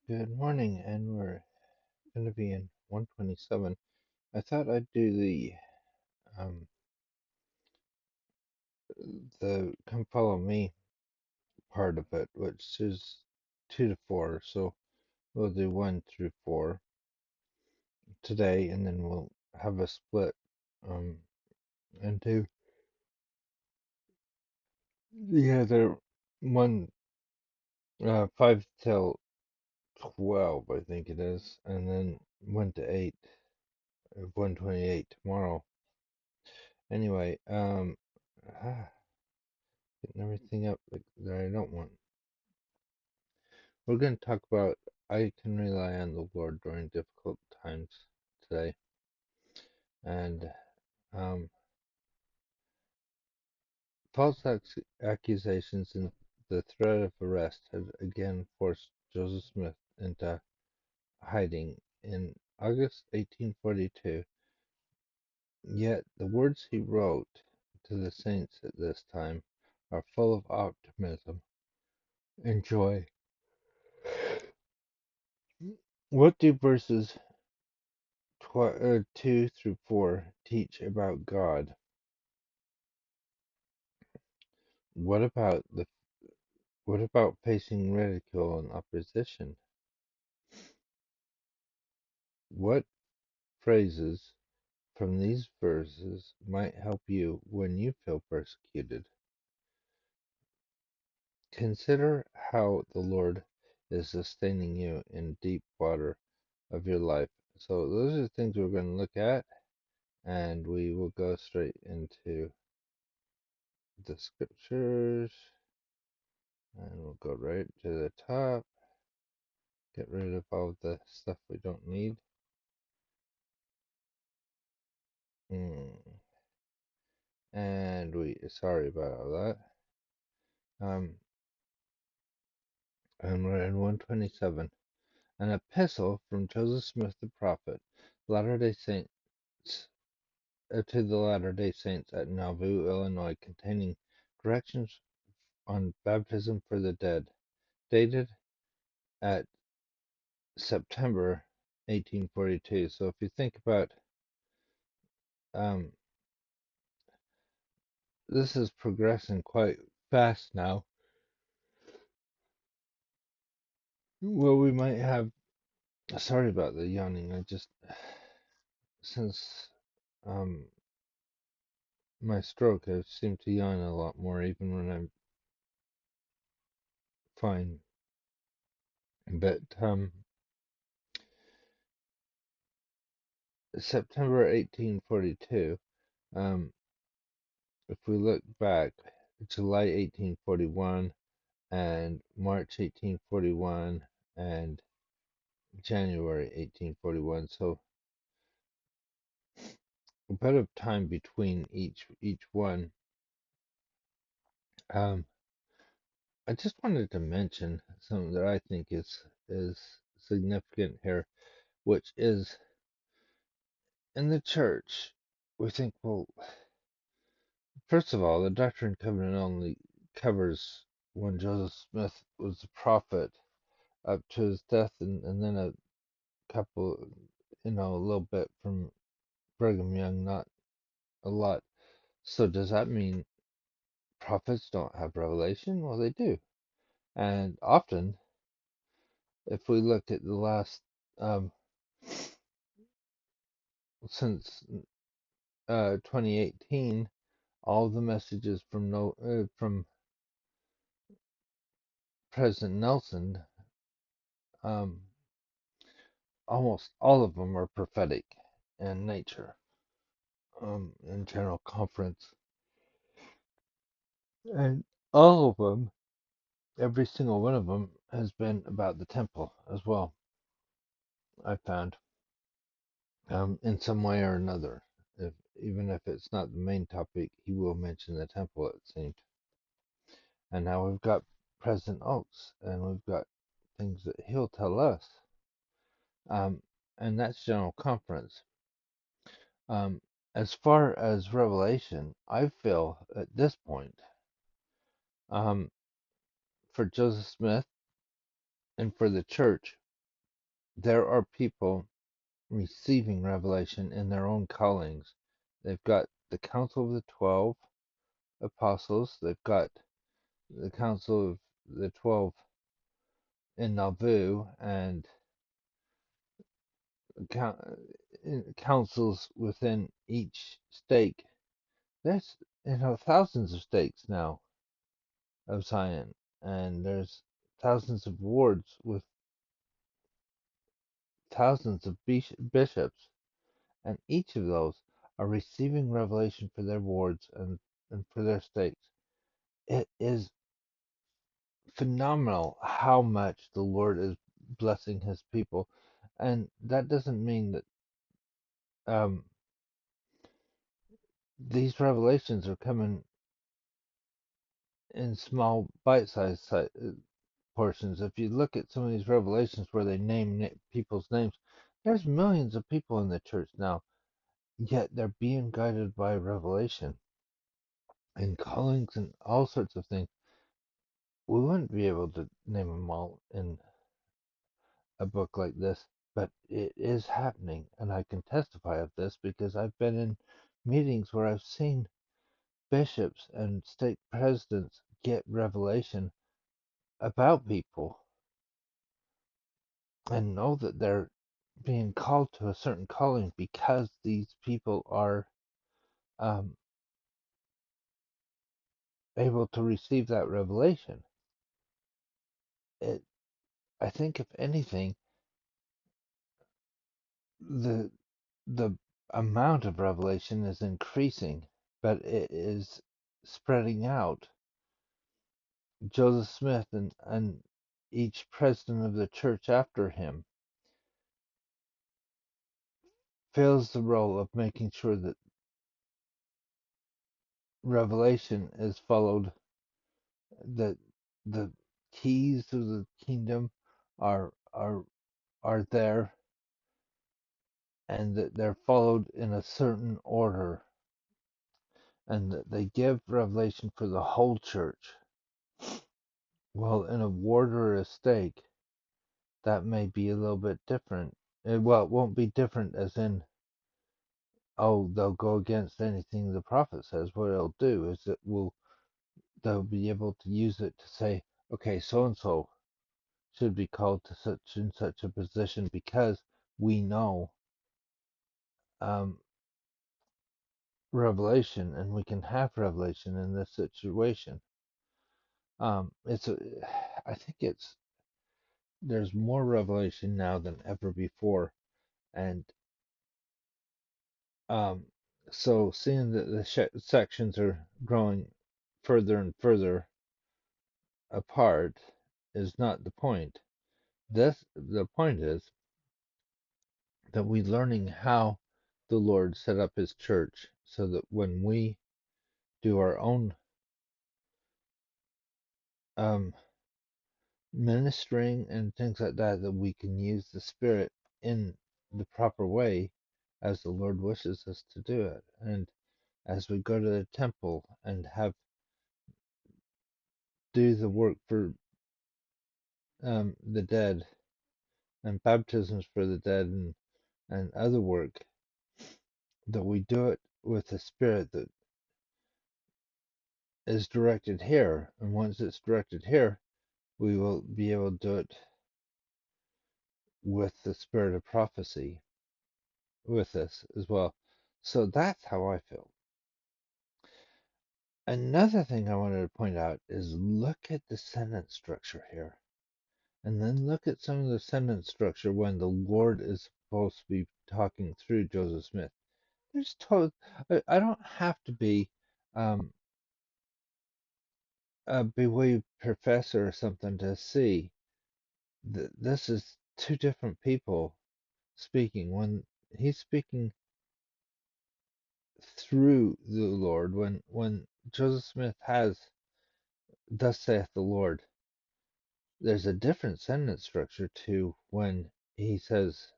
Good morning, and we're going to be in 127. I thought I'd do um, the "Come Follow Me" part of it, which is 2 to 4. So we'll do 1 through 4 today, and then we'll have a split um, into the other one, 5 till 12, I think it is, and then 1 to 8, 128 tomorrow. Anyway, getting everything up that I don't want. We're going to talk about I can rely on the Lord during difficult times today. And um, false accusations and the threat of arrest had again forced Joseph Smith into hiding in August 1842. Yet the words he wrote to the saints at this time are full of optimism and joy. What do verses 2 through 4 teach about God? What about the what about facing ridicule and opposition? What phrases from these verses might help you when you feel persecuted? Consider how the Lord is sustaining you in deep water of your life. So those are the things we're going to look at, and we will go straight into the scriptures, and we'll go right to the top, get rid of all the stuff we don't need. And sorry about all that. And we're in 127. An epistle from Joseph Smith the prophet, Latter-day Saints, to the Latter-day Saints at Nauvoo, Illinois, containing directions on baptism for the dead, dated at September 1842. So if you think about, um, this is progressing quite fast now. Well, we might have. Sorry about the yawning. I just since um my stroke, I seem to yawn a lot more, even when I'm fine. But September 1842. Um, if we look back, July 1841 and March 1841 and January 1841. So a bit of time between each one. Um, I just wanted to mention something that I think is significant here, which is in the church. We think, well, first of all, the Doctrine and Covenant only covers when Joseph Smith was a prophet up to his death, and then a couple, a little bit from Brigham Young, not a lot. So does that mean prophets don't have revelation? Well, they do. And often, if we look at the last, um, since 2018, all the messages from from President Nelson, um, almost all of them are prophetic in nature, in general conference, and all of them, every single one of them, has been about the temple as well. I found, in some way or another, even if it's not the main topic, he will mention the temple. It seemed, and now we've got President Oaks, and we've got things that he'll tell us, um, and that's general conference. Um, as far as Revelation, I feel at this point, um, for Joseph Smith and for the church, there are people receiving revelation in their own callings. They've got the Council of the 12 Apostles, they've got the Council of the 12 in Nauvoo, and councils within each stake. There's thousands of stakes now of Zion, and there's thousands of wards with thousands of bishops, and each of those are receiving revelation for their wards and for their stakes. It is phenomenal how much the Lord is blessing His people, and that doesn't mean that um, these revelations are coming in small bite-sized portions. If you look at some of these revelations where they name people's names, there's millions of people in the church now, yet they're being guided by revelation and callings and all sorts of things. We wouldn't be able to name them all in a book like this, but it is happening, and I can testify of this because I've been in meetings where I've seen bishops and stake presidents get revelation about people and know that they're being called to a certain calling because these people are um, able to receive that revelation. It, I think, if anything, the the amount of revelation is increasing, but it is spreading out. Joseph Smith and each president of the church after him fills the role of making sure that revelation is followed, that the keys of the kingdom are there, and that they're followed in a certain order, and that they give revelation for the whole church. Well, in a ward or a stake, that may be a little bit different. Well, it won't be different as in, oh, they'll go against anything the prophet says. What it'll do is they'll be able to use it to say, okay, so and so should be called to such and such a position because we know um, revelation, and we can have revelation in this situation. It's a, I think there's more revelation now than ever before, and um, so seeing that the sections are growing further and further apart is not the point. The point is that we learning how the Lord set up His church, so that when we do our own um, ministering and things like that, that we can use the Spirit in the proper way as the Lord wishes us to do it. And as we go to the temple and do the work for the dead and baptisms for the dead and other work, that we do it with the Spirit that is directed here. And once it's directed here, we will be able to do it with the Spirit of prophecy with us as well. So that's how I feel. Another thing I wanted to point out is look at the sentence structure here. And then look at some of the sentence structure when the Lord is supposed to be talking through Joseph Smith. I don't have to be um, a bewildered professor or something to see that this is two different people speaking. When he's speaking through the Lord, when Joseph Smith has "Thus saith the Lord," there's a different sentence structure to when he says,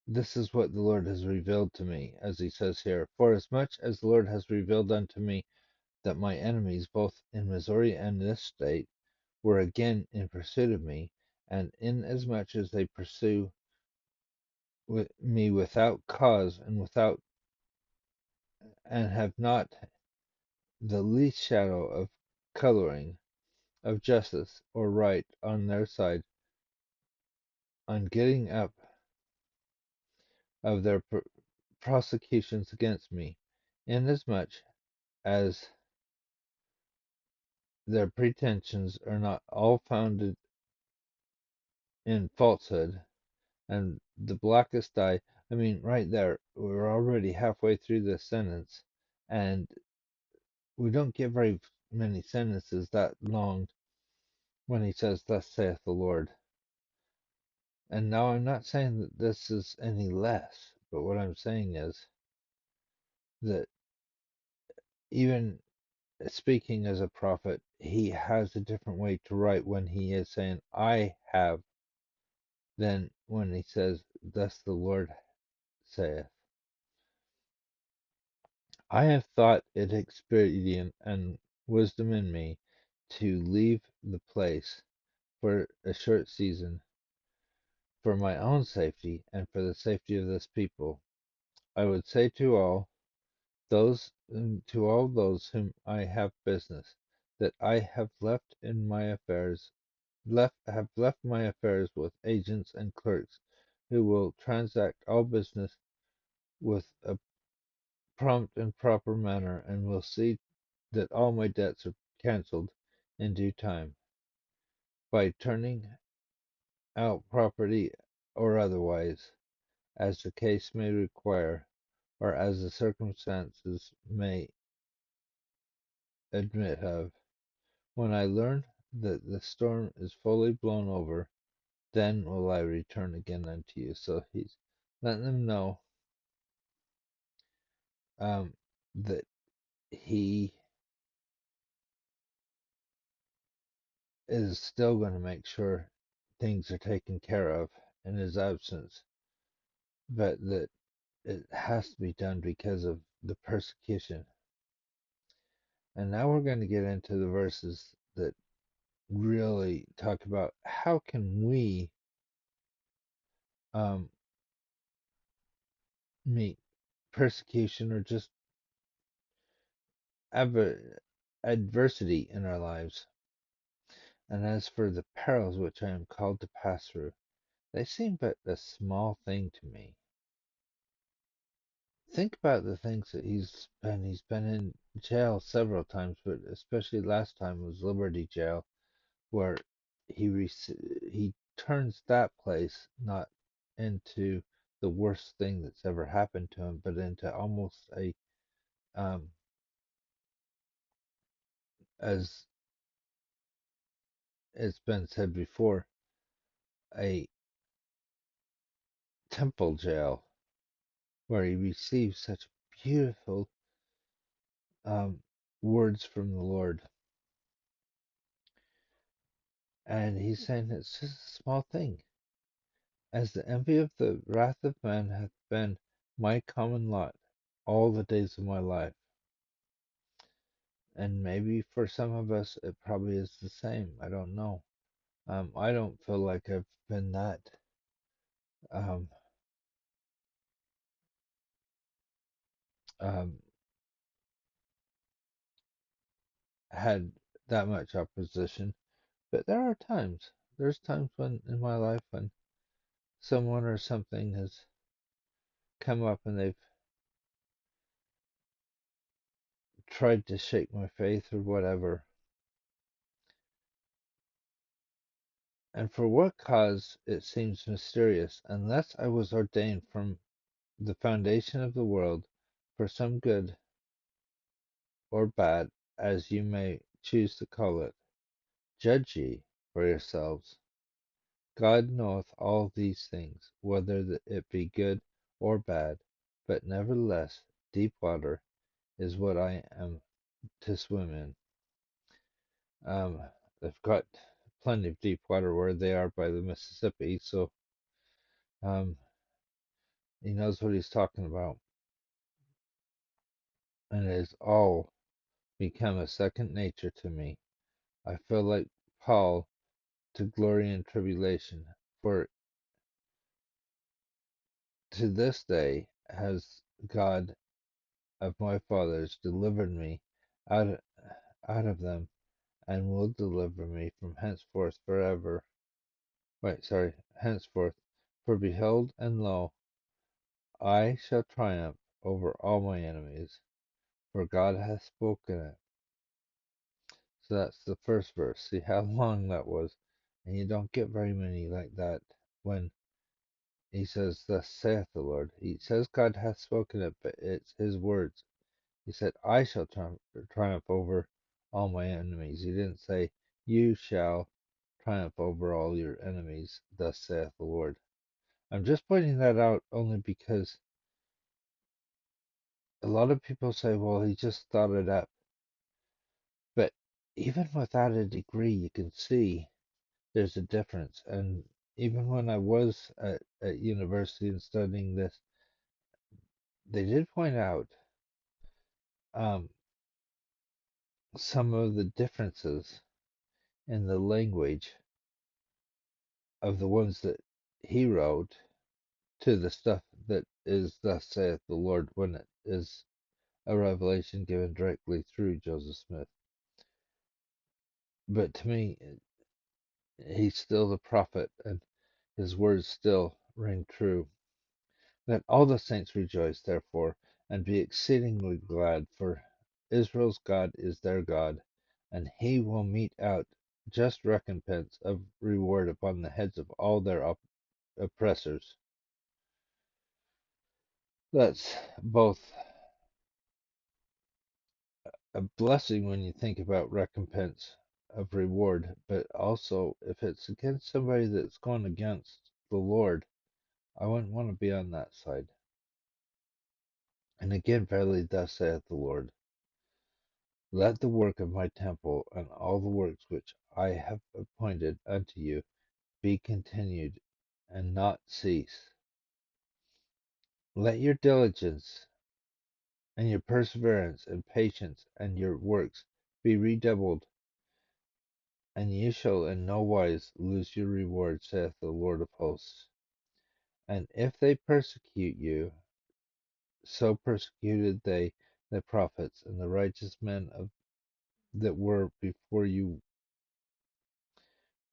"This is what the Lord has revealed to me," as he says here. "For as much as the Lord has revealed unto me that my enemies, both in Missouri and this state, were again in pursuit of me, And inasmuch as they pursue me without cause and have not the least shadow of coloring of justice or right on their side, on getting up of their prosecutions against me, inasmuch as their pretensions are not all founded in falsehood, and the blackest dye. I mean, right there, we're already halfway through this sentence, and we don't get very many sentences that long when he says, "Thus saith the Lord." And now I'm not saying that this is any less, but what I'm saying is that even speaking as a prophet, he has a different way to write when he is saying, "I have," than when he says, "Thus the Lord saith." I have thought it expedient and wisdom in me to leave the place for a short season, for my own safety and for the safety of this people. I would say to all those whom I have business, that I have left my affairs with agents and clerks, who will transact all business with a prompt and proper manner, and will see that all my debts are cancelled in due time, by turning out property or otherwise, as the case may require, or as the circumstances may admit of. When I learn that the storm is fully blown over, then will I return again unto you. So he's letting them know um, that he is still going to make sure things are taken care of in his absence, but that it has to be done because of the persecution. And now we're going to get into the verses that really talk about how can we um, meet persecution or just adversity in our lives. And as for the perils which I am called to pass through, they seem but a small thing to me. Think about the things that he's been in jail several times, but especially last time was Liberty Jail, where he turns that place not into the worst thing that's ever happened to him, but into almost a um, as it's been said before, a temple jail where he receives such beautiful um, words from the Lord. And he's saying it's just a small thing. As the envy of the wrath of man hath been my common lot all the days of my life. And maybe for some of us it probably is the same. I don't know. I don't feel like I've been that um, um, had that much opposition. But there are times. There's times when in my life when someone or something has come up and they've tried to shake my faith or whatever. And for what cause it seems mysterious, unless I was ordained from the foundation of the world for some good or bad, as you may choose to call it. Judge ye for yourselves. God knoweth all these things, whether it be good or bad, but nevertheless deep water is what I am to swim in. They've got plenty of deep water where they are by the Mississippi, so um, he knows what he's talking about. And it has all become a second nature to me. I feel like Paul to glory in tribulation. For to this day has God of my fathers delivered me out, out of them, and will deliver me from henceforth forever. Henceforth. For behold, and lo, I shall triumph over all my enemies, for God hath spoken it. So that's the first verse. See how long that was. And you don't get very many like that when he says, Thus saith the Lord. He says God hath spoken it, but it's his words. He said, I shall triumph over all my enemies. He didn't say, You shall triumph over all your enemies, thus saith the Lord. I'm just pointing that out only because a lot of people say, well, he just thought it up. But even without a degree, you can see there's a difference. And even when I was at university and studying this, they did point out um, some of the differences in the language of the ones that he wrote to the stuff that is thus saith the Lord when it is a revelation given directly through Joseph Smith. But to me, he's still the prophet, and his words still ring true. Let all the saints rejoice, therefore, and be exceedingly glad, for Israel's God is their God, and he will mete out just recompense of reward upon the heads of all their oppressors. That's both a blessing when you think about recompense of reward, but also if it's against somebody that's gone against the Lord, I wouldn't want to be on that side. And again, verily, thus saith the Lord, let the work of my temple and all the works which I have appointed unto you be continued and not cease. Let your diligence and your perseverance and patience and your works be redoubled, and ye shall in no wise lose your reward, saith the Lord of hosts. And if they persecute you, so persecuted they the prophets and the righteous men that were before you.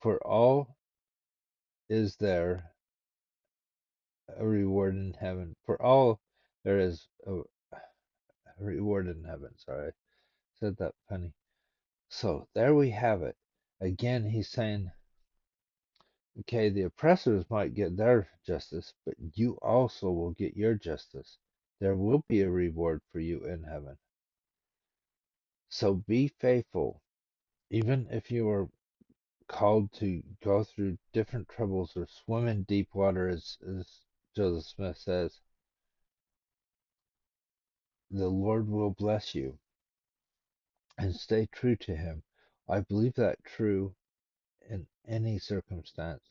For all is there a reward in heaven. For all there is a reward in heaven. Sorry, I said that funny. So there we have it. Again, he's saying, okay, the oppressors might get their justice, but you also will get your justice. There will be a reward for you in heaven. So be faithful, even if you are called to go through different troubles or swim in deep water, as Joseph Smith says. The Lord will bless you, and stay true to him. I believe that true in any circumstance.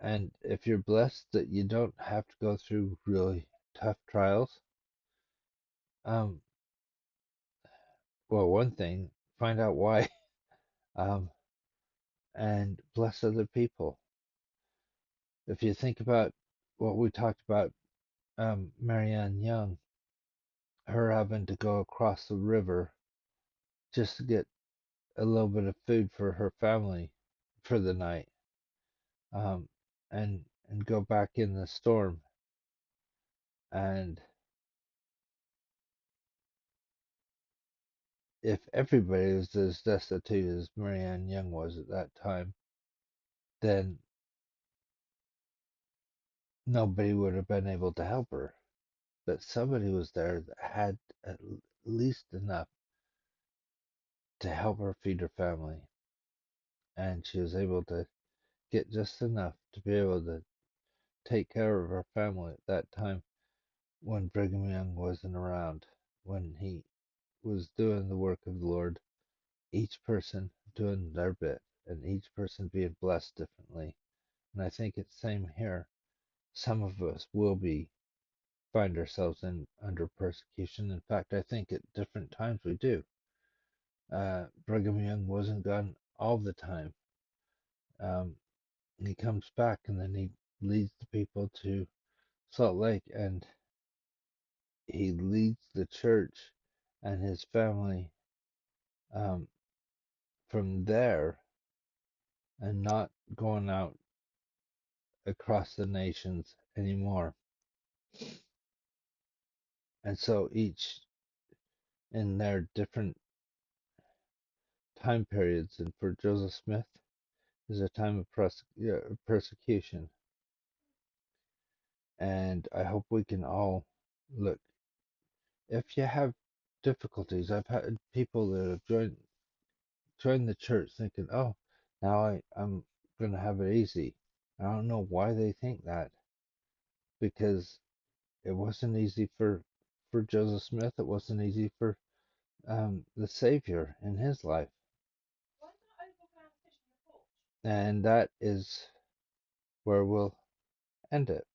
And if you're blessed that you don't have to go through really tough trials, um, well, one thing, find out why, um, and bless other people. If you think about what we talked about, Marianne Young, her having to go across the river just to get a little bit of food for her family for the night, um, and go back in the storm. And if everybody was as destitute as Marianne Young was at that time, then nobody would have been able to help her. But somebody was there that had at least enough to help her feed her family. And she was able to get just enough to be able to take care of her family at that time when Brigham Young wasn't around, when he was doing the work of the Lord, each person doing their bit and each person being blessed differently. And I think it's the same here. Some of us will find ourselves in under persecution. In fact, I think at different times we do. Brigham Young wasn't gone all the time. Um, he comes back and then he leads the people to Salt Lake, and he leads the church and his family um, from there and not going out across the nations anymore. And so each in their different time periods, and for Joseph Smith is a time of persecution. And I hope we can all look. If you have difficulties, I've had people that have joined the church thinking, "Oh, now I'm gonna have it easy." I don't know why they think that, because it wasn't easy for Joseph Smith. It wasn't easy for the Savior in his life, and that is where we'll end it.